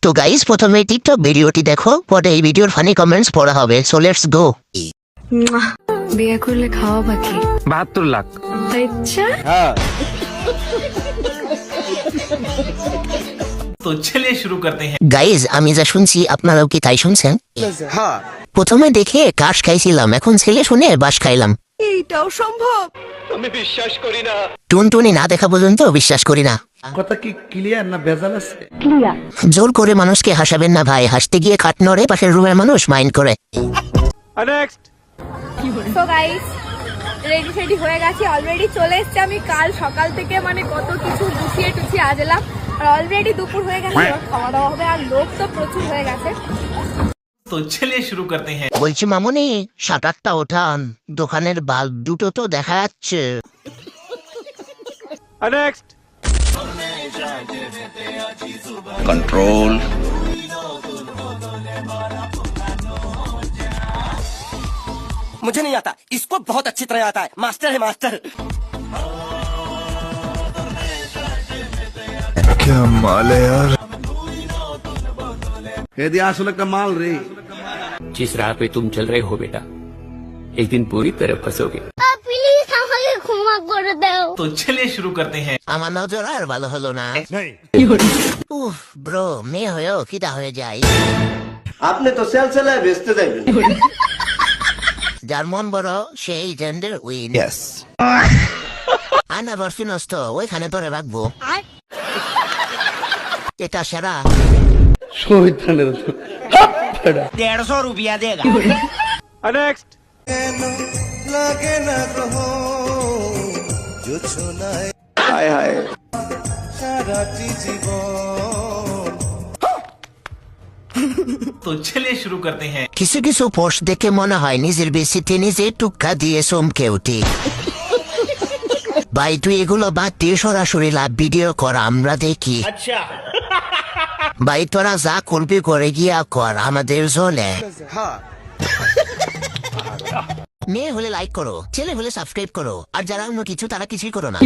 তো গাইস প্রথমে টিকটক ভিডিওটি দেখো, পরে এই ভিডিওর ফানি কমেন্টস পড়া হবে। So let's go. বিয়ে করলে খাওয়া বাকি 72 লাখ। আচ্ছা तो चलिए शुरू करते हैं। গাইস আমি যা শুনছি আপনারাও কি তাই শুনছেন? প্রথমে দেখে কাশ খাইছিলাম, এখন ছেলে শুনে বাস খাইলাম। এইটাও সম্ভব? টুনটুনি না দেখা পর্যন্ত বিশ্বাস করি না। কথা কি ক্লিয়ার না ভেজাল আছে? জোর করে মানুষকে হাসাবেন না ভাই, হাসতে গিয়ে খাট নড়ে, পাশের রুমের মানুষ মাইন্ড করে। তো গাইস রেডি ফেডি হয়ে গেছি, অলরেডি চলে এসেছি। আমি কাল সকাল থেকে মানে কত কিছু গুছিয়ে টুছিয়ে আজলাম, আর অলরেডি দুপুর হয়ে গেছে, খাওয়া দাওয়া হবে, আর লোক তো প্রচুর হয়ে গেছে। तो चलिए शुरू करते हैं। বলছি মামুনি শাটারটা ওঠান, দোকানের বাল্ব দুটো তো দেখা যাচ্ছে। कंट्रोल। मुझे नहीं आता, इसको बहुत अच्छी तरह आता है, मास्टर है मास्टर। क्या माल है यार। এদি আসলে একটা মাল রে। जिस राह पे तुम चल रहे हो बेटा, एक दिन पूरी तरह फंसोगे। প্লিজ আমাকে ক্ষমা করে দাও। तो चलिए शुरू करते हैं। আমার নজর আর ভালো হলো না। উফ ব্রো, মেয়ে হয়েও কিটা হয়ে যায়। आपने तो सेल सेल बेचते जाएंगे। যার মন বড় সেই জেন্ডার উইন। यस। আনা বরফিনস তো ওইখানে ধরে রাখবো। এটা সেরা। শহীদানের 150 रुपया देगा। हाय हाय। तो चलिए शुरू करते हैं। কিছু কিছু পোস্ট দেখে মনে হয় নিজের বেশিতে নিজে টুক্কা দিয়ে চমকে উঠি। ভাই তুই এগুলো বাদ দিয়ে সরাসরি লাভ ভিডিও কর, আমরা দেখি। ভাই তোরা যা করবি করে গিয়া কর, আমাদের জলে। মেয়ে হলে লাইক করো, ছেলে হলে সাবস্ক্রাইব করো, আর যারা অন্য কিছু তারা কিছুই করো না।